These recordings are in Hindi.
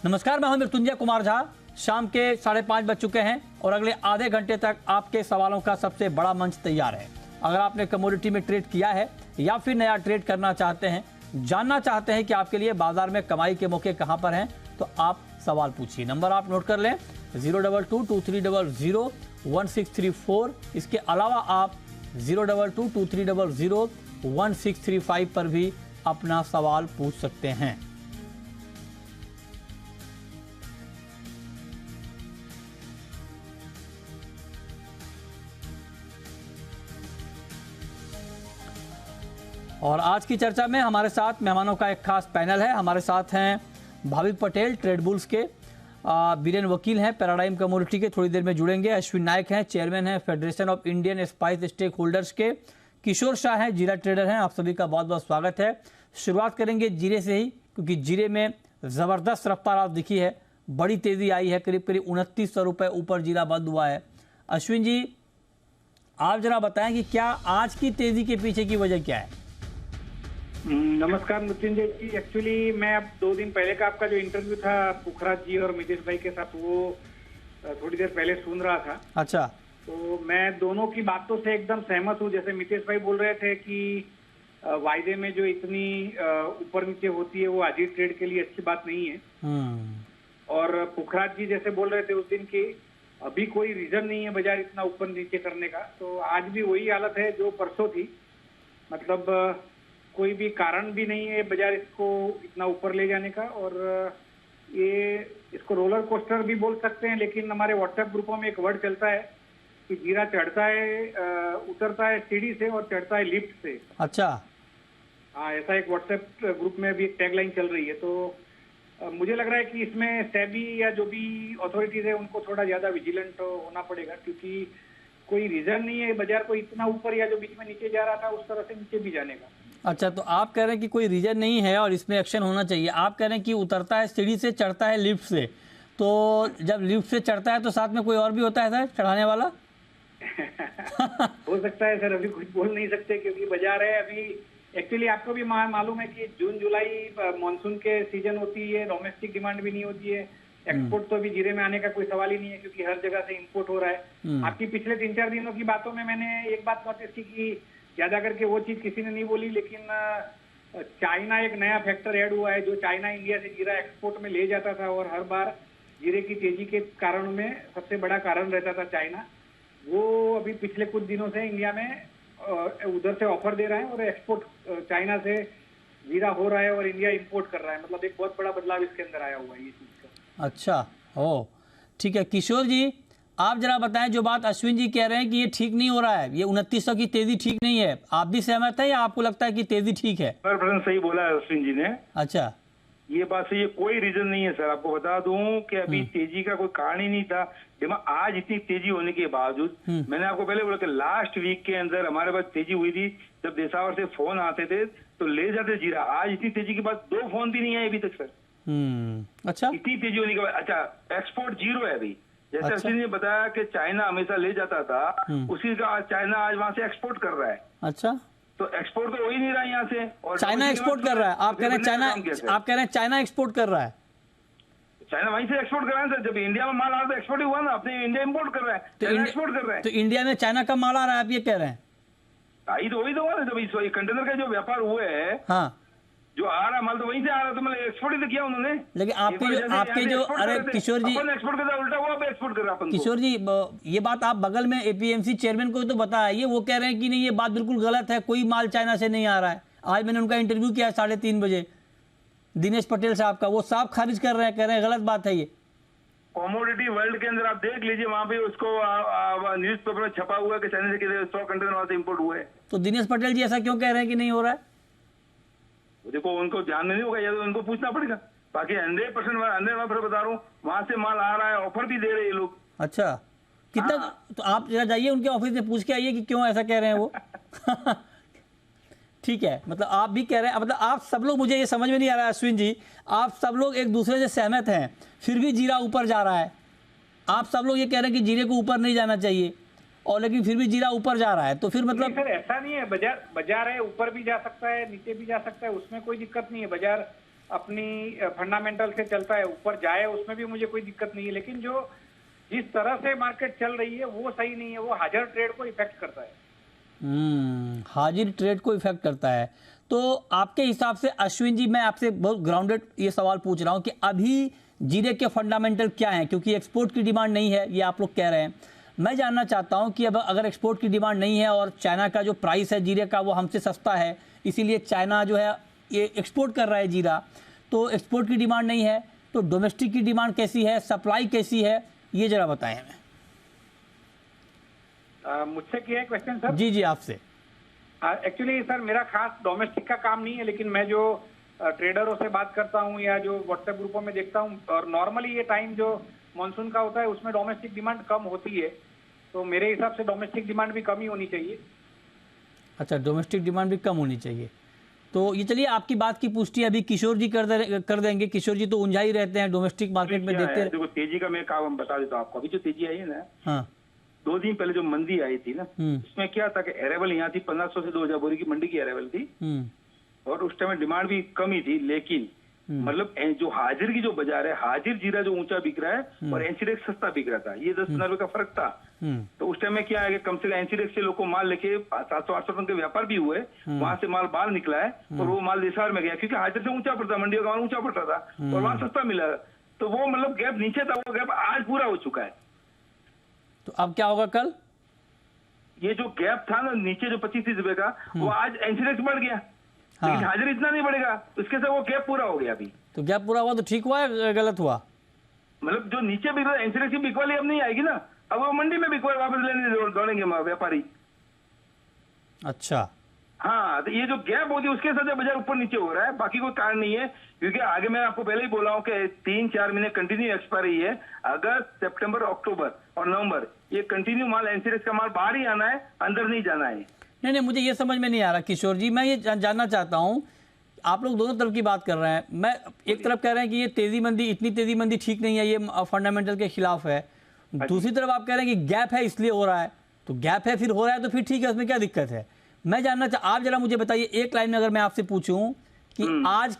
नमस्कार, मैं हूं मृत्युंजय कुमार झा। शाम के 5:30 बज चुके हैं और अगले आधे घंटे तक आपके सवालों का सबसे बड़ा मंच तैयार है। अगर आपने कमोडिटी में ट्रेड किया है या फिर नया ट्रेड करना चाहते हैं, जानना चाहते हैं कि आपके लिए बाजार में कमाई के मौके कहां पर हैं, तो आप सवाल पूछिए। नंबर आप नोट कर लें 02223001634। इसके अलावा आप 02223001635 पर भी अपना सवाल पूछ सकते हैं। और आज की चर्चा में हमारे साथ मेहमानों का एक खास पैनल है। हमारे साथ हैं भाविक पटेल, ट्रेड बुल्स के, बीरेन वकील हैं, पैराडाइम कमोडिटी के, थोड़ी देर में जुड़ेंगे। अश्विन नायक हैं, चेयरमैन हैं federation of Indian spice stakeholders के। किशोर शाह हैं, जीरा ट्रेडर हैं। आप सभी का बहुत बहुत स्वागत है। शुरुआत करेंगे जीरे से ही, क्योंकि जीरे में ज़बरदस्त रफ्तार आज दिखी है, बड़ी तेज़ी आई है। करीब 2900 रुपये ऊपर जीरा बंद हुआ है। अश्विन जी, आप जरा बताएं कि क्या आज की तेज़ी के पीछे की वजह क्या है? नमस्कार मृत्युंजय जी। एक्चुअली मैं अब 2 दिन पहले का आपका जो इंटरव्यू था पुखराज जी और मितेश भाई के साथ, वो थोड़ी देर पहले सुन रहा था। अच्छा। तो मैं दोनों की बातों से एकदम सहमत हूँ। जैसे मितेश भाई बोल रहे थे कि वायदे में जो इतनी ऊपर नीचे होती है वो आज ही ट्रेड के लिए अच्छी बात नहीं है। और पुखराज जी जैसे बोल रहे थे उस दिन की, अभी कोई रीजन नहीं है बाजार इतना ऊपर नीचे करने का। तो आज भी वही हालत है जो परसों थी, मतलब कोई भी कारण भी नहीं है बाजार इसको इतना ऊपर ले जाने का। और ये इसको रोलर कोस्टर भी बोल सकते हैं, लेकिन हमारे व्हाट्सएप ग्रुपों में एक वर्ड चलता है कि जीरा चढ़ता है, उतरता है सीढ़ी से और चढ़ता है लिफ्ट से। अच्छा। हाँ, ऐसा एक व्हाट्सएप ग्रुप में भी एक टैगलाइन चल रही है। तो मुझे लग रहा है कि इसमें सेबी या जो भी अथॉरिटीज है उनको थोड़ा ज्यादा विजिलेंट होना पड़ेगा, क्योंकि कोई रीजन नहीं है बाजार को इतना ऊपर या जो बीच में नीचे जा रहा था उस तरह से नीचे भी जाने का। अच्छा, तो आप कह रहे हैं कि कोई रीजन नहीं है और इसमें एक्शन होना चाहिए। आप कह रहे हैं कि उतरता है सीढ़ी से, चढ़ता है लिफ्ट से। तो जब लिफ्ट से चढ़ता है तो साथ में कोई और भी होता है सर चढ़ाने वाला? हो सकता है सर, अभी कुछ बोल नहीं सकते क्योंकि बाजार है अभी। एक्चुअली आपको भी मालूम है कि जून जुलाई मानसून के सीजन होती है, डोमेस्टिक डिमांड भी नहीं होती है। एक्सपोर्ट तो अभी जीरे में आने का कोई सवाल ही नहीं है, क्योंकि हर जगह से इंपोर्ट हो रहा है। आपकी पिछले 3-4 दिनों की बातों में मैंने एक बात नोटिस की कि ज्यादा करके वो चीज किसी ने नहीं बोली, लेकिन चाइना एक नया फैक्टर ऐड हुआ है। जो चाइना इंडिया से जीरा एक्सपोर्ट में ले जाता था और हर बार जीरे की तेजी के कारणों में सबसे बड़ा कारण रहता था चाइना, वो अभी पिछले कुछ दिनों से इंडिया में उधर से ऑफर दे रहा है और एक्सपोर्ट चाइना से जीरा हो रहा है और इंडिया इंपोर्ट कर रहा है। मतलब एक बहुत बड़ा बदलाव इसके अंदर आया हुआ है ये चीज का। अच्छा, ओ ठीक है। किशोर जी, आप जरा बताएं, जो बात अश्विन जी कह रहे हैं कि ये ठीक नहीं हो रहा है, ये 2900 की तेजी ठीक नहीं है, आप भी सहमत है या आपको लगता है कि तेजी ठीक है? सर सही बोला है अश्विन जी ने। अच्छा, ये बात से ये कोई रीजन नहीं है सर। आपको बता दूं कि अभी तेजी का कोई कारण ही नहीं था। आज इतनी तेजी होने के बावजूद, मैंने आपको पहले बोला कि लास्ट वीक के अंदर हमारे पास तेजी हुई थी, जब देसावर से फोन आते थे तो ले जाते जीरा। आज इतनी तेजी के बाद 2 फोन भी नहीं आए अभी तक सर। अच्छा, इतनी तेजी होने के बाद। अच्छा, एक्सपोर्ट जीरो है अभी। जैसे अच्छा। अश्विन ने बताया कि चाइना हमेशा ले जाता था, उसी का चाइना आज वहां से एक्सपोर्ट कर रहा है। अच्छा, तो एक्सपोर्ट तो हो ही नहीं रहा यहाँ से। और चाइना एक्सपोर्ट कर रहा है? आप कह रहे हैं चाइना एक्सपोर्ट कर रहा है? चाइना वहीं से एक्सपोर्ट कर रहा है सर। जब इंडिया में माल आ रहा है तो एक्सपोर्ट ही हुआ ना, अपने इंडिया इंपोर्ट कर रहा है, चाइना एक्सपोर्ट कर रहा है। तो इंडिया में चाइना का माल आ रहा है, आप ये कह रहे हैं? आई तो वही तो हुआ ना, जब इस कंटेनर का जो व्यापार हुए है, हाँ, जो आ रहा माल तो वहीं से आ रहा, तो मतलब एक्सपोर्ट ही तो किया उन्होंने। लेकिन आपके जो अरे किशोर जी, एक्सपोर्ट कर रहा, उल्टा हुआ एक्सपोर्ट कर रहा अपन। किशोर जी, ये बात आप बगल में एपीएमसी चेयरमैन को तो बताया, वो कह रहे हैं कि नहीं, ये बात बिल्कुल गलत है, कोई माल चाइना से नहीं आ रहा है। आज मैंने उनका इंटरव्यू किया 3:30 बजे, दिनेश पटेल साहब का, वो साफ खारिज कर रहे हैं, कह रहे हैं गलत बात है ये। कॉमोडिटी वर्ल्ड के अंदर आप देख लीजिए, वहां पे उसको न्यूज पेपर में छपा हुआ है कि चाइना से 100 कंटेनर वहां से इंपोर्ट हुए। तो दिनेश पटेल जी ऐसा क्यों कह रहे हैं कि नहीं हो रहा है? देखो, उनको ध्यान नहीं होगा या तो उनको पूछना पड़ेगा। बाकी 100% मैं फिर बता रहा हूँ, वहां से माल आ रहा है, ऑफर भी दे रहे हैं ये लोग। अच्छा, कितना? तो आप जरा जाइए उनके ऑफिस से पूछ के आइए कि क्यों ऐसा कह रहे हैं वो। ठीक है, मतलब आप भी कह रहे हैं, मतलब आप सब लोग, मुझे ये समझ में नहीं आ रहा है अश्विन जी, आप सब लोग एक दूसरे से सहमत हैं, फिर भी जीरा ऊपर जा रहा है। आप सब लोग ये कह रहे हैं कि जीरे को ऊपर नहीं जाना चाहिए, और लेकिन फिर भी जीरा ऊपर जा रहा है, तो फिर मतलब सर ऐसा नहीं है। बाजार है, ऊपर भी जा सकता है, नीचे भी जा सकता है, उसमें कोई दिक्कत नहीं है। बाजार अपनी फंडामेंटल से चलता है, ऊपर जाए उसमें भी मुझे कोई दिक्कत नहीं है, लेकिन जो जिस तरह से मार्केट चल रही है वो सही नहीं है, वो हाजिर ट्रेड को इफेक्ट करता है। हाजिर ट्रेड को इफेक्ट करता है। तो आपके हिसाब से अश्विन जी, मैं आपसे बहुत ग्राउंडेड ये सवाल पूछ रहा हूँ कि अभी जीरे के फंडामेंटल क्या हैं, क्योंकि एक्सपोर्ट की डिमांड नहीं है ये आप लोग कह रहे हैं। मैं जानना चाहता हूँ कि अब अगर एक्सपोर्ट की डिमांड नहीं है और चाइना का जो प्राइस है जीरे का वो हमसे सस्ता है, इसीलिए चाइना जो है ये एक्सपोर्ट कर रहा है जीरा, तो एक्सपोर्ट की डिमांड नहीं है तो डोमेस्टिक की डिमांड कैसी है, सप्लाई कैसी है, ये जरा बताएं हमें। मुझसे किया है क्वेश्चन सर? जी जी आपसे। एक्चुअली सर मेरा खास डोमेस्टिक का काम नहीं है, लेकिन मैं जो ट्रेडरों से बात करता हूँ या जो व्हाट्सएप ग्रुपों में देखता हूँ, और नॉर्मली ये टाइम जो मानसून का होता है उसमें डोमेस्टिक डिमांड कम होती है, तो मेरे हिसाब से डोमेस्टिक डिमांड भी कम ही होनी चाहिए। अच्छा, डोमेस्टिक डिमांड भी कम होनी चाहिए। तो ये चलिए आपकी बात की पुष्टि अभी किशोर जी कर देंगे। किशोर जी तो उलझा ही रहते हैं डोमेस्टिक मार्केट में, देखते हैं। देखो तेजी का मैं काम बता देता हूँ आपको। अभी जो तेजी आई है ना, हाँ 2 दिन पहले जो मंदी आई थी ना, उसमें क्या था कि अरेबल यहाँ थी 1500 से 2000 बोरी की मंडी की अरेबल थी, और उस टाइम डिमांड भी कम ही थी, लेकिन मतलब जो हाजिर की जो बाजार है, हाजिर जीरा जो ऊंचा बिक रहा है और एनसीडेक्स सस्ता बिक रहा था, ये 10-15 रुपए का फर्क था। तो उस टाइम में क्या है कि कम से कम एनसीडेक्स से लोग को माल लेके 700-800 टन के व्यापार भी हुए, वहां से माल बाहर निकला है और वो माल देसार में गया, क्योंकि हाजिर से ऊंचा पड़ता, मंडियों का माल ऊंचा पड़ता था और वहां सस्ता मिला। तो वो मतलब गैप नीचे था, वो गैप आज पूरा हो चुका है। तो अब क्या होगा कल? ये जो गैप था ना नीचे जो 25-30 रुपए का, वो आज एनसीडेक्स बढ़ गया, लेकिन हाजिर इतना नहीं बढ़ेगा, इसके साथ वो गैप पूरा हो गया। अभी तो गैप पूरा हुआ तो ठीक हुआ या गलत हुआ? मतलब जो नीचे बिक रहा है एनसीडेक्स की बिकवाली अब नहीं आएगी ना, अब वो मंडी में बिकवाली वापस लेने दौड़ेंगे व्यापारी। अच्छा हाँ, तो ये जो गैप होती है उसके साथ बाजार ऊपर नीचे हो रहा है, बाकी कोई कारण नहीं है। क्योंकि आगे मैं आपको पहले ही बोला हूँ कि 3-4 महीने कंटिन्यू एक्सपायरी है, अगस्त, सितंबर, अक्टूबर और नवंबर, ये कंटिन्यू माल एनसीडेक्स का माल बाहर ही आना है, अंदर नहीं जाना है। नहीं, मुझे ये समझ में नहीं आ रहा किशोर जी। मैं ये जानना चाहता हूँ, आप लोग दोनों तरफ की बात कर रहे हैं। मैं एक तरफ कह रहे हैं कि ये तेजी मंदी, इतनी तेजी मंदी ठीक नहीं है, ये फंडामेंटल के खिलाफ है। दूसरी तरफ आप कह रहे हैं कि गैप है इसलिए हो रहा है। तो गैप है, फिर हो रहा है तो फिर ठीक है, उसमें क्या दिक्कत है? मैं जानना आप जरा मुझे बताइए एक लाइन में, अगर मैं आपसे पूछूं कि आज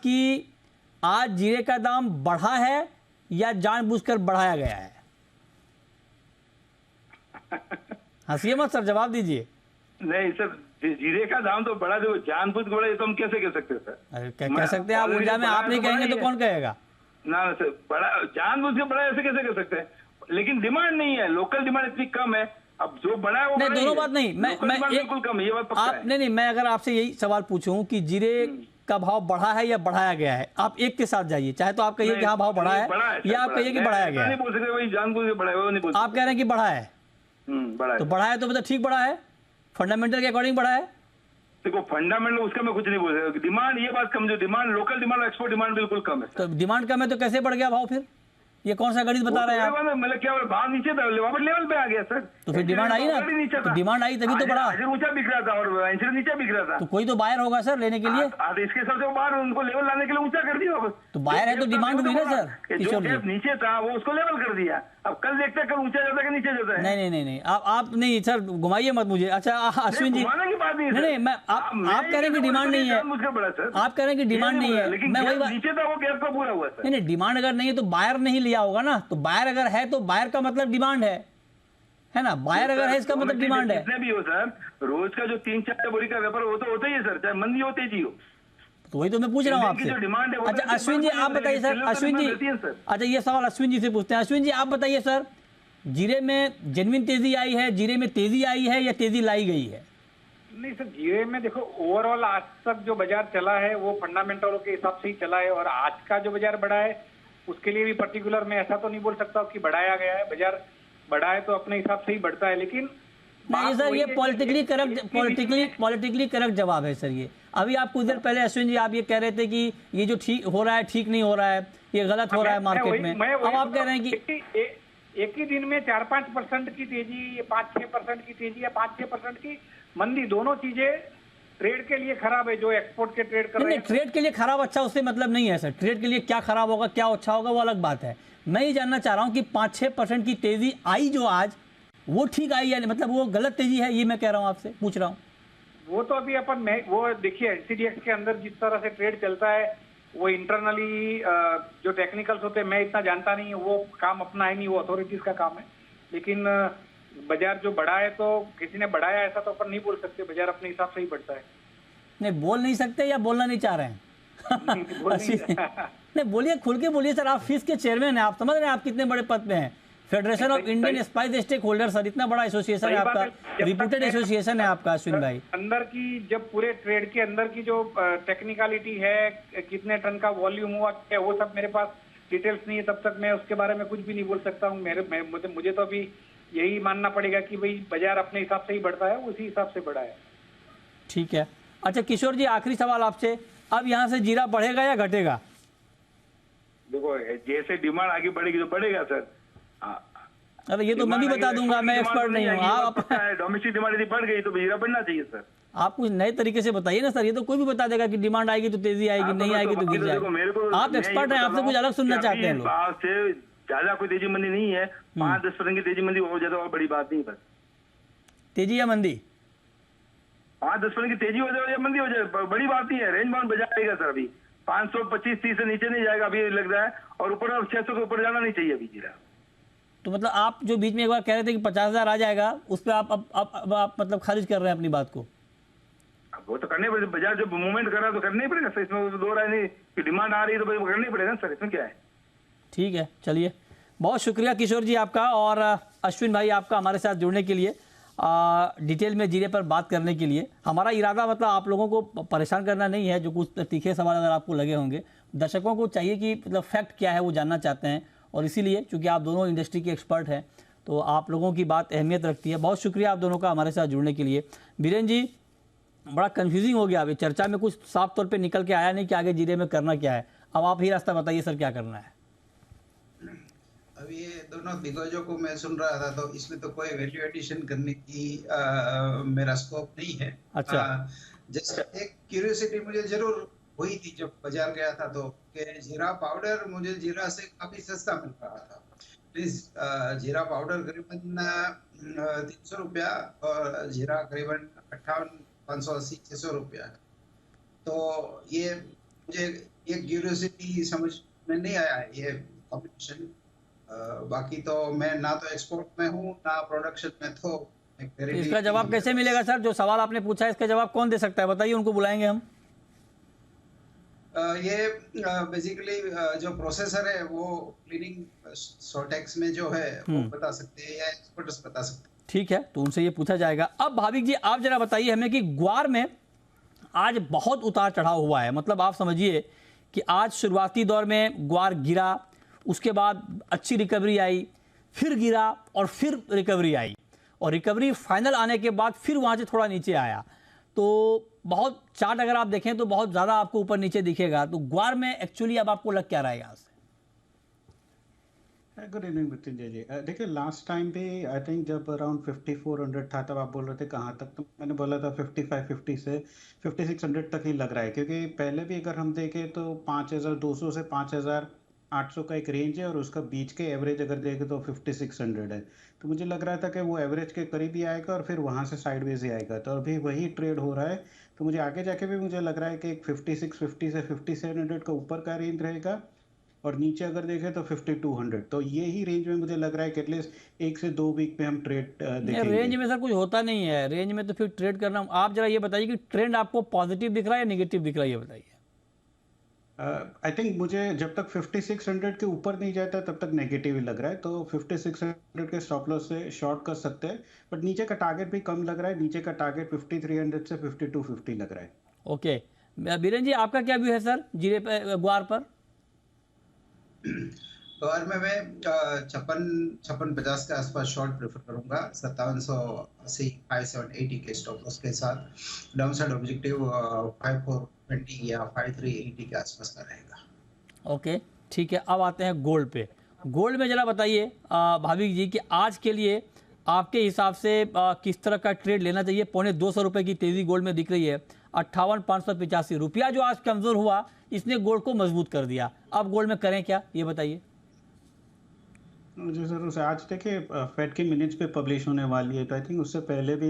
जीरे का दाम बढ़ा है या जानबूझकर बढ़ाया गया है? हंसिए मत सर, जवाब दीजिए। नहीं सर, जीरे का दाम तो बढ़ा, दो जानबूझ बढ़ा, ये तो हम कैसे कह सकते हैं सर? अरे कह सकते हैं आप, ऊर्जा में आप नहीं कहेंगे तो कौन कहेगा? ना सर, बड़ा जानबूझ के बढ़ा ऐसे कैसे कह सकते हैं? लेकिन डिमांड नहीं है, लोकल डिमांड इतनी कम है, अब जो बड़ा है वो नहीं, दोनों बात नहीं। मैं बिल्कुल कम है, ये बात पक्का है। नहीं, मैं अगर आपसे यही सवाल पूछूं कि जीरे का भाव बढ़ा है या बढ़ाया गया है, आप एक के साथ जाइए। चाहे तो आप कहिए कि हाँ भाव बढ़ा है, या आप कहिए कि बढ़ाया गया है। नहीं बोल सकते वही जानबूझ के बढ़ा है, वो नहीं बोल सकते। आप कह रहे हैं कि बढ़ा है, तो बढ़ा है तो मतलब ठीक बढ़ा है, फंडामेंटल के अकॉर्डिंग बढ़ा है। देखो फंडामेंटल उसका मैं कुछ नहीं बोल सकता। डिमांड ये बात कम, जो demand local demand, export demand बिल्कुल कम है। तो डिमांड कम है तो कैसे बढ़ गया भाव? फिर ये कौन सा गणित बता रहे हैं आप? मतलब क्या भाव नीचे था, वापस लेवल पे आ गया सर। तो फिर डिमांड आई ना, तो डिमांड आई तभी तो बढ़ा। ऊंचा बिक रहा था और एनसीडेक्स नीचे बिक रहा था, तो कोई तो बायर होगा सर लेने के लिए। इसके हिसाब से बाहर उनको लेवल लाने के लिए ऊंचा कर दिया वापस। तो बायर है तो डिमांड हुई ना सर किशोर जी। नीचे था वो उसको लेवल कर दिया, अब कल देखते हैं कल ऊंचा जाता है कि नीचे जाता है। नहीं, आप नहीं सर, घुमाइए मत मुझे। अच्छा अश्विन जी, नहीं, मैं आप कह रहे हैं कि डिमांड नहीं है, आप कह रहे हैं कि डिमांड नहीं है, मैं वही बात। नीचे था वो गैप का पूरा हुआ सर। नहीं, डिमांड अगर नहीं है तो बायर नहीं लिया होगा ना। तो बायर अगर है तो बायर का मतलब डिमांड है ना। बायर अगर है इसका मतलब डिमांड है। जितने भी हो सर, रोज का जो 3-4 बोरी का व्यापार वो तो होता ही है सर, चाहे मंदी हो तेजी हो। तो वही तो मैं पूछ रहा हूँ आपसे। अच्छा अश्विन जी आप बताइए सर, अश्विन जी, अच्छा ये सवाल अश्विन जी से पूछते हैं। अश्विन जी आप बताइए सर, जीरे में जेन्युइन तेजी आई है, जीरे में तेजी आई है या तेजी लाई गई है? नहीं सर, जीरे में देखो ओवरऑल आज तक जो बाजार चला है वो फंडामेंटलों के हिसाब से ही चला है, और आज का जो बाजार बढ़ा है उसके लिए भी पर्टिकुलर मैं ऐसा तो नहीं बोल सकता कि बढ़ाया गया है। बाजार बढ़ा है तो अपने हिसाब से ही बढ़ता है, लेकिन नहीं सर ये पॉलिटिकली करेक्ट जवाब है सर। ये अभी आप कुछ देर पहले अश्विन जी आप ये कह रहे थे कि ये जो ठीक हो रहा है ठीक नहीं हो रहा है, ये गलत हो रहा है मार्केट में। अब आप कह रहे हैं कि एक ही दिन में 4-5% की तेजी, 5-6% की तेजी या 5-6% की मंदी, दोनों चीजें ट्रेड के लिए खराब है। जो एक्सपोर्ट के ट्रेड कर रहे हैं, ट्रेड के लिए खराब अच्छा उससे मतलब नहीं है सर। ट्रेड के लिए क्या खराब होगा क्या अच्छा होगा वो अलग बात है। मैं ये जानना चाह रहा हूँ कि 5-6% की तेजी आई जो आज, वो ठीक आई या मतलब वो गलत तेजी है, ये मैं कह रहा हूँ, आपसे पूछ रहा हूँ। वो तो अभी वो देखिए एनसीडीएक्स के अंदर जिस तरह से ट्रेड चलता है वो इंटरनली जो टेक्निकल्स होते हैं मैं इतना जानता नहीं, वो काम अपना है नहीं, वो अथॉरिटीज का काम है। लेकिन बाजार जो बढ़ा है तो किसी ने बढ़ाया ऐसा तो अपन नहीं बोल सकते, बाजार अपने हिसाब से ही बढ़ता है। नहीं बोल नहीं सकते या बोलना नहीं चाह रहे हैं? बोल नहीं नहीं बोलिए, खुल के बोलिए सर। आप फिस के चेयरमैन हैं, आप समझ रहे हैं आप कितने बड़े पद पे हैं। Federation of Indian spice stakeholder sir, इतना बड़ा एसोसिएशन है आपका, रिप्यूटेड एसोसिएशन है आपका अश्विन भाई। अंदर की जब पूरे ट्रेड के अंदर की जो टेक्निकलिटी है, कितने टन का वॉल्यूम हुआ क्या, वो सब मेरे पास डिटेल्स नहीं है, तब तक मैं उसके बारे में कुछ भी नहीं बोल सकता हूँ। मुझे तो अभी यही मानना पड़ेगा कि भाई बाजार अपने हिसाब से ही बढ़ता है, उसी हिसाब से बढ़ा है। ठीक है। अच्छा किशोर जी, आखिरी सवाल आपसे, अब यहाँ से जीरा बढ़ेगा या घटेगा? देखो जैसे डिमांड आगे बढ़ेगी तो बढ़ेगा सर। अरे ये तो मैं भी बता दूंगा, मैं एक्सपर्ट नहीं हूँ। आप डोमेस्टिक डिमांड यदि बढ़ गई तो जीरा बढ़ना चाहिए सर। आप कुछ नए तरीके से बताइए ना सर, ये तो कोई भी बता देगा कि डिमांड आएगी तो तेजी आएगी, नहीं आएगी तो गिर जाएगी। आप एक्सपर्ट हैं, आपसे कुछ अलग सुनना चाहते हैं लोग। से ज्यादा कोई तेजी मंदी नहीं है, 5-10% की तेजी मंदी और ज्यादा और बड़ी बात नहीं। बस तेजी या मंदी 5-10% की तेजी हो जाए या मंदी हो जाए बड़ी बात नहीं है। रेंज बाउंड बाजार आएगा सर, अभी 525-30 से नीचे नहीं जाएगा अभी लग रहा है, और ऊपर 600 के ऊपर जाना नहीं चाहिए अभी जीरा। तो मतलब आप जो बीच में एक बार कह रहे थे कि 50,000 आ जाएगा, उस पर आप आप मतलब खारिज कर रहे हैं अपनी बात को? वो तो करने पड़ेगा, बाजार जब मूवमेंट कर रहा है तो करना ही पड़ेगा सर, इसमें दो राय नहीं कि डिमांड आ रही है तो करना ही पड़ेगा सर, इसमें क्या है। ठीक है, चलिए बहुत शुक्रिया किशोर जी आपका, और अश्विन भाई आपका हमारे साथ जुड़ने के लिए, डिटेल में जीरे पर बात करने के लिए। हमारा इरादा मतलब आप लोगों को परेशान करना नहीं है। जो कुछ तीखे सवाल अगर आपको लगे होंगे, दर्शकों को चाहिए कि मतलब फैक्ट क्या है वो जानना चाहते हैं, और इसीलिए चूंकि आप दोनों इंडस्ट्री के एक्सपर्ट हैं तो आप लोगों की बात अहमियत रखती है। बहुत शुक्रिया आप दोनों का हमारे साथ जुड़ने के लिए। बीरेन जी, बड़ा कन्फ्यूजिंग हो गया, अभी चर्चा में कुछ साफ तौर पे निकल के आया नहीं कि आगे जीरे में करना क्या है। अब आप ही रास्ता बताइए सर, क्या करना है? अभी ये दोनों दिग्गजों को मैं सुन रहा था, तो इसमें तो कोई वैल्यू एडिशन करने की मेरा स्कोप नहीं है। अच्छा। जैसे एक क्यूरियोसिटी मुझे जरूर हुई थी जब बाजार गया था, तो कि जीरा पाउडर मुझे जीरा से काफी सस्ता मिल रहा था। प्लीज जीरा पाउडर करीबन 300 रुपया और जीरा करीबन 58,580-600 रुपया। तो ये मुझे ये क्यूरियोसिटी समझ में नहीं आया ये कॉम्बिनेशन। बाकी तो मैं ना तो एक्सपोर्ट में हूँ ना प्रोडक्शन में, तो इसका जवाब कैसे मिलेगा सर? जो सवाल आपने पूछा है इसका जवाब कौन दे सकता है, बताइए, उनको बुलाएंगे हम। ये बेसिकली जो प्रोसेसर है वो क्लीनिंग सोटेक्स में जो है वो बता सकते हैं या एक्सपर्ट्स बता सकते हैं। ठीक है, तो उनसे ये पूछा जाएगा। अब भाविक जी आप जरा बताइए हमें कि ग्वार में आज बहुत उतार चढ़ाव हुआ है। मतलब आप समझिए कि आज शुरुआती दौर में ग्वार गिरा, उसके बाद अच्छी रिकवरी आई, फिर गिरा और फिर रिकवरी आई, और रिकवरी फाइनल आने के बाद फिर वहाँ से थोड़ा नीचे आया। तो बहुत चार्ट अगर आप देखें तो बहुत ज़्यादा आपको ऊपर नीचे दिखेगा। तो ग्वार में एक्चुअली अब आपको लग क्या रहा है यहाँ से? गुड इवनिंग मृत्युंजय जी। देखिए लास्ट टाइम भी आई थिंक जब अराउंड 5400 था तब आप बोल रहे थे कहाँ तक, तो मैंने बोला था 5550 से 5600 तक ही लग रहा है, क्योंकि पहले भी अगर हम देखें तो 5200 से 5800 का एक रेंज है, और उसका बीच के एवरेज अगर देखें तो 5600 है। तो मुझे लग रहा था कि वो एवरेज के करीब ही आएगा और फिर वहाँ से साइडवेज ही आएगा, तो अभी वही ट्रेड हो रहा है। तो मुझे आगे जाके भी मुझे लग रहा है कि 5650 से 5700 का ऊपर का रेंज रहेगा, और नीचे अगर देखें तो 5200। तो ये ही रेंज में मुझे लग रहा है कि एटलीस्ट 1 से 2 वीक में हम ट्रेड देखेंगे। रेंज में सर कुछ होता नहीं है, रेंज में तो फिर ट्रेड करना। आप जरा ये बताइए कि ट्रेंड आपको पॉजिटिव दिख रहा है या नेगेटिव दिख रहा है, ये बताइए। आई थिंक मुझे जब तक 5600 के ऊपर नहीं जाता तब तक नेगेटिव ही लग रहा है, तो 5600 के स्टॉप लॉस से शॉर्ट कर सकते हैं, बट नीचे का टारगेट भी कम लग रहा है। नीचे का टारगेट 5300 से 5250 लग रहा है। ओके, बीरेन जी आपका क्या व्यू है सर जीरे पे, ग्वार पर? ग्वार में मैं 5650 के आसपास शॉर्ट प्रेफर करूंगा, 5780 5780 के स्टॉप लॉस के साथ। डाउन साइड ऑब्जेक्टिव 5420 या 5380 के आसपास का रहेगा। ओके ठीक है, अब आते हैं गोल्ड पे। गोल्ड में जरा बताइए भाविक जी कि आज के लिए आपके हिसाब से किस तरह का ट्रेड लेना चाहिए? 250 रुपये की तेजी गोल्ड में दिख रही है। 58,585 रुपया जो आज कमजोर हुआ इसने गोल्ड को मजबूत कर दिया। अब गोल्ड में करें क्या, ये बताइए। जी ज़रूर से आज देखिए फेड की मिनट्स पे पब्लिश होने वाली है तो आई थिंक उससे पहले भी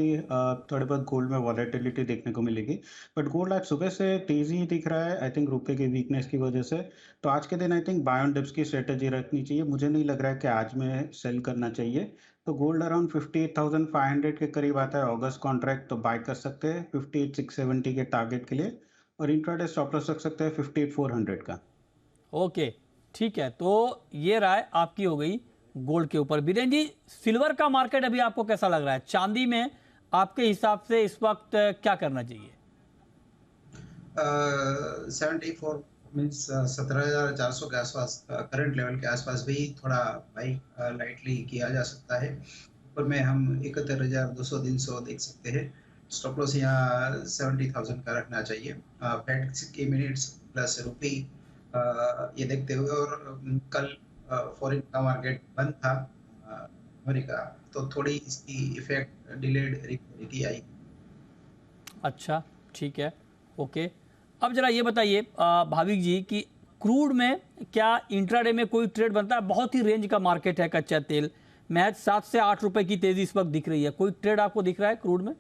थोड़े बहुत गोल्ड में वॉलेटिलिटी देखने को मिलेगी। बट गोल्ड आज सुबह से तेज़ी ही दिख रहा है आई थिंक रुपए की वीकनेस की वजह से। तो आज के दिन I think by on dips की स्ट्रेटजी रखनी चाहिए। मुझे नहीं लग रहा है कि आज में सेल करना चाहिए। तो गोल्ड अराउंड 58,500 के करीब आता है अगस्त कॉन्ट्रैक्ट तो बाय कर सकते हैं 58,670 के टारगेट के लिए और इंट्राडे स्टॉप लॉस रख सकते हैं 58,400 का। ओके, ठीक है। तो ये राय आपकी हो गई गोल्ड के ऊपर। बीरेन जी, सिल्वर का मार्केट अभी आपको कैसा लग रहा है? चांदी में आपके हिसाब से इस वक्त क्या करना चाहिए? 74 मीन्स 17,400 के आसपास करंट लेवल के आसपास भी थोड़ा बाई लाइटली किया जा सकता है। ऊपर में हम 71,200 300 देख सकते हैं। स्टॉप लॉस यहाँ 70,000 का रखना चाहिए। फेड की मिनट्स प्लस रुपी ये देखते हुए और कल फॉरेन का मार्केट बंद था अमेरिका तो थोड़ी इसकी इफेक्ट डिलेड रिकवरी की आई। अच्छा, ठीक है, ओके। अब जरा ये बताइए भाविक जी कि क्रूड में क्या इंट्राडे में कोई ट्रेड बनता है? बहुत ही रेंज का मार्केट है कच्चा तेल, महज 7 से 8 रुपए की तेजी इस वक्त दिख रही है। कोई ट्रेड आपको दिख रहा है क्रूड में?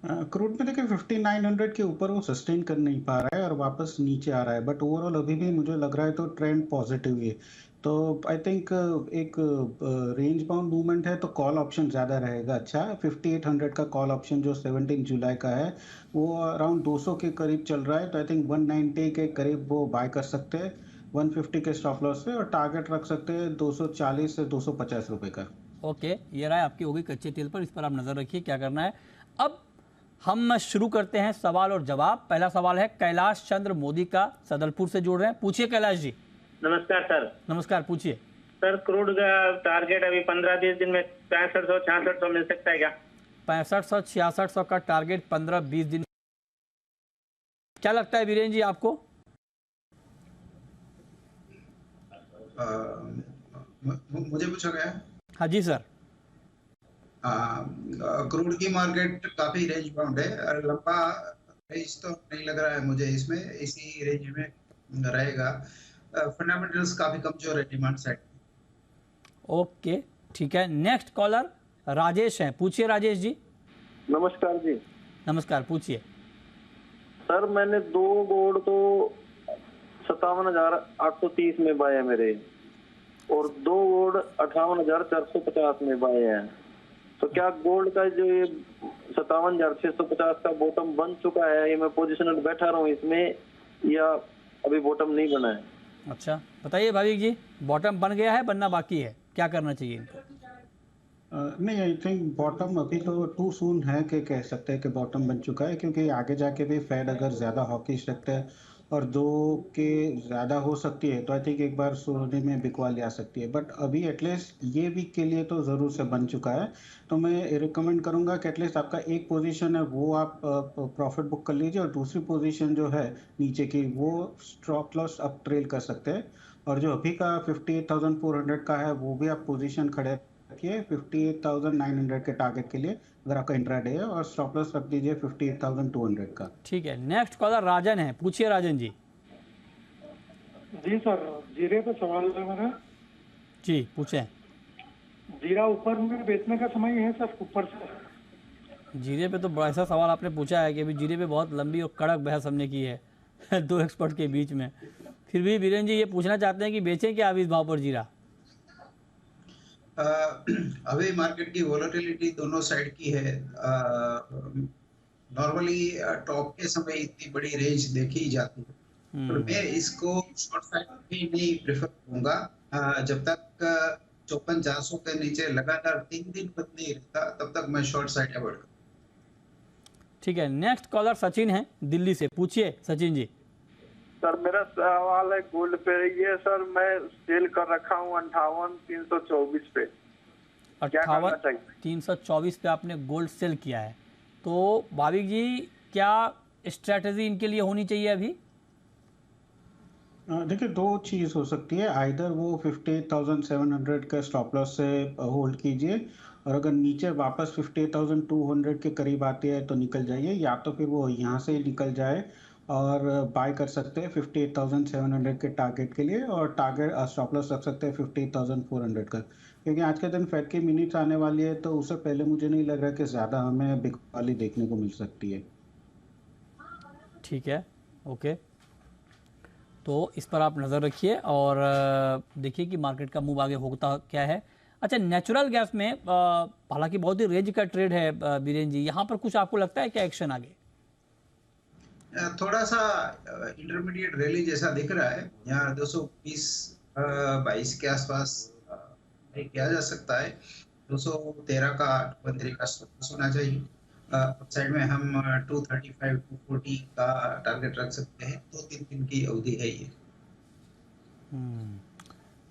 क्रूड में देखिए 5900 के ऊपर वो सस्टेन कर नहीं पा रहा है और वापस नीचे आ रहा है बट ओवरऑल अभी भी मुझे लग रहा है तो ट्रेंड पॉजिटिव ही है। तो आई थिंक एक रेंज बाउंड मूवमेंट है तो कॉल ऑप्शन ज़्यादा रहेगा। अच्छा 5800 का कॉल ऑप्शन जो 17 जुलाई का है वो अराउंड 200 के करीब चल रहा है तो आई थिंक 190 के करीब वो बाय कर सकते हैं 150 के स्टॉप लॉस से और टारगेट रख सकते हैं 240 से 250 रुपए का। ओके, ये राय आपकी हो गई कच्चे तेल पर, इस पर आप नज़र रखिए क्या करना है। अब हम शुरू करते हैं सवाल और जवाब। पहला सवाल है कैलाश चंद्र मोदी का, सदलपुर से जुड़ रहे हैं। पूछिए कैलाश जी। नमस्कार सर। नमस्कार, पूछिए। सर क्रूड का टारगेट अभी 15-20 दिन में 6500-6600 मिल सकता है क्या? 6500-6600 का टारगेट 15-20 दिन। क्या लगता है वीरेन जी आपको? मुझे पूछा गया। हाँ जी सर। क्रूड की मार्केट काफी रेंज बाउंड है। लंबा रेंज तो नहीं लग रहा है मुझे इसमें, इसी रेंज में रहेगा। फंडामेंटल्स काफी कमजोर है डिमांड साइड। ओके, ठीक है। नेक्स्ट कॉलर राजेश हैं। पूछिए राजेश जी। नमस्कार जी। नमस्कार, पूछिए। सर मैंने 2 गोल्ड तो 57,830 में बाय है मेरे और 2 गोल्ड 58,450 में बाय है। तो क्या गोल्ड का जो ये 57,650 का बॉटम बन चुका है, ये मैं पोजिशन बैठा रहा हूँ इसमें या अभी बॉटम नहीं बना है? अच्छा, बताइए भाविक जी, बॉटम बन गया है, बनना बाकी है, क्या करना चाहिए इनको? नहीं आई थिंक बॉटम अभी तो टू सून है कि कह सकते हैं कि बॉटम बन चुका है क्योंकि आगे जाके भी फेड अगर ज़्यादा हॉकिश रखता है और 2 के ज़्यादा हो सकती है तो आई थिंक एक बार सोने में बिकवाली आ सकती है बट अभी एटलीस्ट ये वीक के लिए तो ज़रूर से बन चुका है। तो मैं रिकमेंड करूंगा कि एटलीस्ट आपका एक पोजीशन है वो आप प्रॉफिट बुक कर लीजिए और दूसरी पोजीशन जो है नीचे की वो स्टॉप लॉस अप ट्रेल कर सकते हैं और जो अभी का 58,400 का है वो भी आप पोजीशन खड़े रखिए 58,900 के टारगेट के लिए अगर आपका इंट्राडे है और स्टॉप लॉस रख दीजिए 58,200 का। ठीक है। नेक्स्ट कॉलर राजन है। पूछिए राजन जी। जी सर, जीरे पे सवाल है मेरा। जी पूछें। जीरा ऊपर में बेचने का समय है सर, ऊपर से। जीरे पे तो बड़ा ऐसा सवाल आपने पूछा है कि अभी जीरे पे बहुत लंबी और कड़क बहस हमने की है 2 एक्सपर्ट के बीच में। फिर भी वीरेन जी ये पूछना चाहते हैं कि बेचें क्या अभी इस भाव पर जीरा? अभी मार्केट की वोलेटिलिटी दोनों साइड की है। नॉर्मली टॉप के समय इतनी बड़ी रेंज देखी जाती है तो मैं इसको शॉर्ट साइड भी नहीं प्रेफर करूंगा। जब तक 54,400 के नीचे लगातार 3 दिन बंद नहीं रहता तब तक मैं शॉर्ट साइड अवॉइड करूंगा। ठीक है। नेक्स्ट कॉलर सचिन है दिल्ली से। पूछिए सचिन जी। सर मेरा सवाल है गोल्ड पे। ये सर मैं सेल कर रखा हूँ 58,324 पे। क्या करना चाहिए? 58,324 पे आपने गोल्ड सेल किया है तो भाविक जी क्या स्ट्रेटजी इनके लिए होनी चाहिए अभी? देखिए 2 चीज़ हो सकती है। आइदर वो 58,700 का स्टॉप लॉस से होल्ड कीजिए और अगर नीचे वापस 58,200 के करीब आती है तो निकल जाइए या तो फिर वो यहाँ से निकल जाए और बाय कर सकते हैं 58,700 के टारगेट के लिए, और टारगेट स्टॉप लॉस रख सकते हैं 58,400 का, क्योंकि आज के दिन फेड की मिनट्स आने वाली है, तो उससे पहले मुझे नहीं लग रहा कि ज़्यादा हमें बिग वाली देखने को मिल सकती है। ठीक है, ओके, तो इस पर आप नज़र रखिए और देखिए कि मार्केट का मूव आगे होता क्या है। अच्छा, नेचुरल गैस में हालांकि बहुत ही रेंज का ट्रेड है बीरेन जी, यहाँ पर कुछ आपको लगता है क्या एक्शन आगे? थोड़ा सा इंटरमीडिएट रैली जैसा दिख रहा है, यहाँ 220-22 के आसपास किया जा सकता है। 213 का 213 का होना चाहिए। साइड में हम 235-240 का टारगेट रख सकते हैं। 2-3 दिन की अवधि है ये।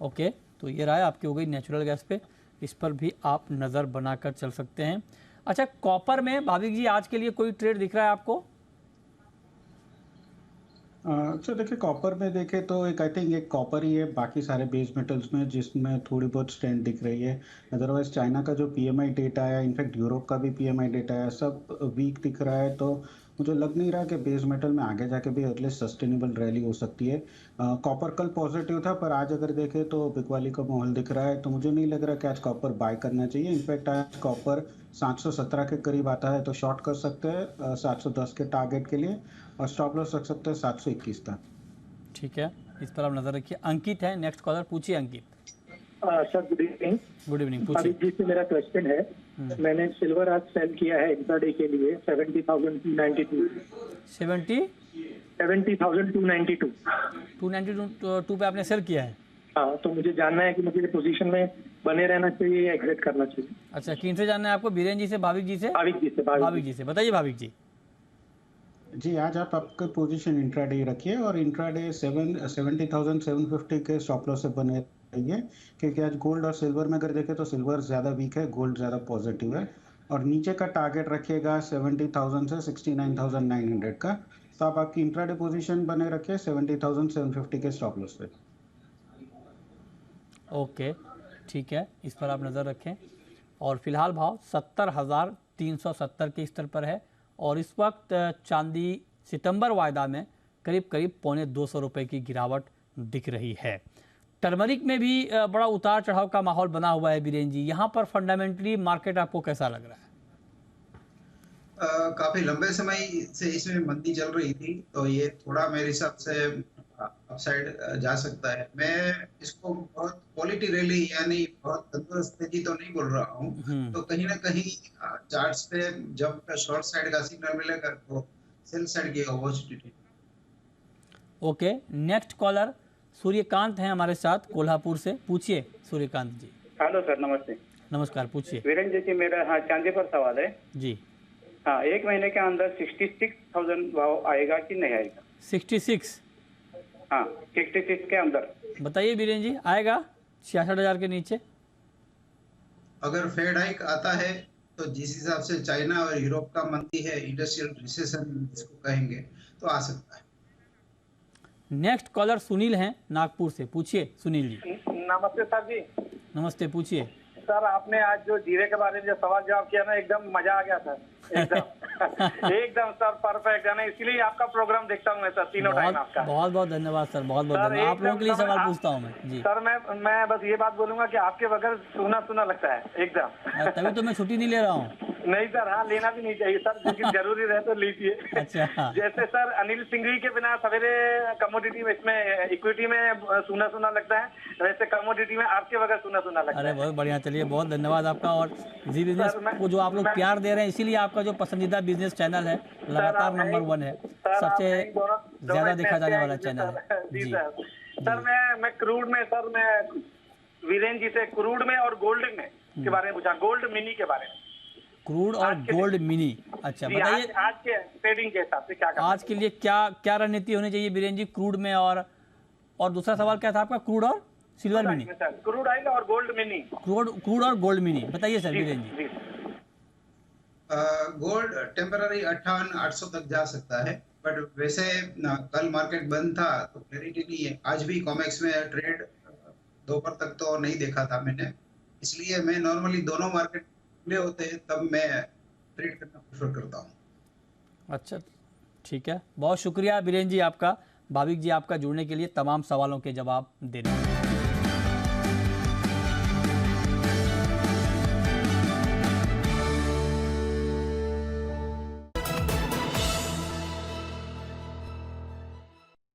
ओके, तो ये राय आपकी हो गई नेचुरल गैस पे, इस पर भी आप नज़र बनाकर चल सकते हैं। अच्छा, कॉपर में भाविक जी आज के लिए कोई ट्रेड दिख रहा है आपको? अच्छा, देखिए कॉपर में देखें तो एक आई थिंक एक कॉपर ही है बाकी सारे बेस मेटल्स में जिसमें थोड़ी बहुत स्ट्रेंथ दिख रही है। अदरवाइज चाइना का जो पीएमआई डेटा आया, इनफैक्ट यूरोप का भी पीएमआई डेटा आया, सब वीक दिख रहा है, तो मुझे लग नहीं रहा कि बेस मेटल में आगे जाके भी एटलीस्ट सस्टेनेबल रैली हो सकती है। कॉपर कल पॉजिटिव था, पर आज अगर देखें तो बिकवाली का माहौल दिख रहा है, तो मुझे नहीं लग रहा कि आज कॉपर बाय करना चाहिए। इनफैक्ट आज कॉपर 717 के करीब आता है तो शॉर्ट कर सकते हैं 710 के टारगेट के लिए, और स्टॉप लॉस रख सकते हैं 721 का। ठीक है, इस पर आप नज़र रखिए। अंकित है नेक्स्ट कॉलर, पूछिए Ankit. Sir good evening. Good evening, पूछिए। अभी जी से मेरा क्वेश्चन है, मैंने सिल्वर आज सेल किया है इंट्राडे के लिए 70,292 292 पे आपने सेल किया है? हाँ, तो मुझे जानना है कि मुझे पोजीशन में बने रहना चाहिए या एग्जिट करना चाहिए। अच्छा, किन से जानना है आपको? बीरेन जी से, भाविक जी से? भाविक जी से। भाविक जी से बताइए। भाविक जी जी, आज आप आपका पोजीशन इंट्राडे रखिए और इंट्राडे 70,750 के स्टॉप लॉस से बने रहिए, क्योंकि आज गोल्ड और सिल्वर में अगर देखें तो सिल्वर ज़्यादा वीक है, गोल्ड ज़्यादा पॉजिटिव है। और नीचे का टारगेट रखिएगा 70,000 से 69,900 का, तो आप आपकी इंट्राडे पोजीशन बने रखिए 70,750 के स्टॉप लॉस पे। ओके, ठीक है, इस पर आप नज़र रखें। और फिलहाल भाव 70,370 के स्तर पर है, और इस वक्त चांदी सितंबर वायदा में करीब करीब 250 रुपये की गिरावट दिख रही है। टर्मरिक में भी बड़ा उतार चढ़ाव का माहौल बना हुआ है बीरेन जी, यहाँ पर फंडामेंटली मार्केट आपको कैसा लग रहा है? काफी लंबे समय से इसमें मंदी चल रही थी, तो ये थोड़ा मेरे हिसाब से अपसाइड जा सकता है। मैं इसको बहुत क्वालिटी रैली यानी बहुत तंदुरुस्त तेजी तो नहीं बोल रहा हूँ, तो कहीं ना कहीं चार्ट्स पे जब शॉर्ट साइड का सिग्नल मिलेगा तो सेल साइड की opportunity. Okay, next collar Suryakant हैं हमारे साथ कोल्हापुर से, पूछिए सूर्यकांत जी। हेलो सर, नमस्ते। नमस्कार, पूछिए। वीरेंद्र जी, मेरा हाँ चांदी पर सवाल है जी। हाँ, एक महीने के अंदर 66,000 भाव आएगा कि नहीं आएगा? 66? हाँ, 66 के अंदर बताइए बीरेन जी, आएगा 66,000 के नीचे? अगर फेड हाइक आता है तो जिस हिसाब से चाइना और यूरोप का मंदी है, इंडस्ट्रियल रिसेशन जिसको कहेंगे, तो आ सकता है। नेक्स्ट कॉलर सुनील हैं नागपुर से, पूछिए सुनील जी। नमस्ते सर जी। नमस्ते, पूछिए। सर, आपने आज जो जीरे के बारे में जो सवाल जवाब किया ना, एकदम मजा आ गया सर, एकदम एकदम सर परफेक्ट है ना, इसीलिए आपका प्रोग्राम देखता हूँ मैं सर, तीनों टाइम आपका। बहुत बहुत धन्यवाद सर, बहुत बहुत धन्यवाद। आप लोगों के लिए सवाल पूछता हूँ मैं जी। सर मैं बस ये बात बोलूंगा कि आपके बगैर सुना सुना लगता है एकदम। तभी तो मैं छुट्टी नहीं ले रहा हूँ। नहीं सर, हाँ लेना भी नहीं चाहिए सर, लेकिन जरूरी रहे तो लीजिए। अच्छा। जैसे सर अनिल सिंघवी के बिना सवेरे कमोडिटी में, इसमें इक्विटी में सुना सुना लगता है, वैसे कमोडिटी में आपके बगैर सुना सुना लगता है। अरे बहुत बढ़िया, चलिए बहुत धन्यवाद आपका। और जी बिजनेस को जो आप लोग प्यार दे रहे हैं, इसीलिए आपका जो पसंदीदा बिजनेस चैनल है लगातार नंबर 1 है, सबसे ज्यादा देखा जाने वाला चैनल है जी। सर मैं क्रूड में, सर मैं वीरेन जी से क्रूड में और गोल्ड में के बारे में पूछा, गोल्ड मिनी के बारे में। क्रूड और गोल्ड मिनी, अच्छा बताइए आज के ट्रेडिंग के हिसाब से क्या करना आज के लिए क्या रणनीति होनी चाहिए बीरेन जी क्रूड में? और दूसरा सवाल क्या था आपका? क्रूड और सिल्वर मिनी, क्रूड ऑयल और गोल्ड मिनी। क्रूड और गोल्ड मिनी बताइए सर बीरेन जी। गोल्ड टेम्पररी 58,800 तक जा सकता है, बट वैसे कल मार्केट बंद था तो क्लैरिटी नहीं है। आज भी कॉमेक्स में ट्रेड दोपहर तक तो नहीं देखा था मैंने, इसलिए मैं नॉर्मली दोनों मार्केट खुले होते हैं तब मैं ट्रेड करना प्रेफर करता हूँ। अच्छा, ठीक है, बहुत शुक्रिया बीरेन जी आपका, भाविक जी आपका जुड़ने के लिए, तमाम सवालों के जवाब देने के लिए।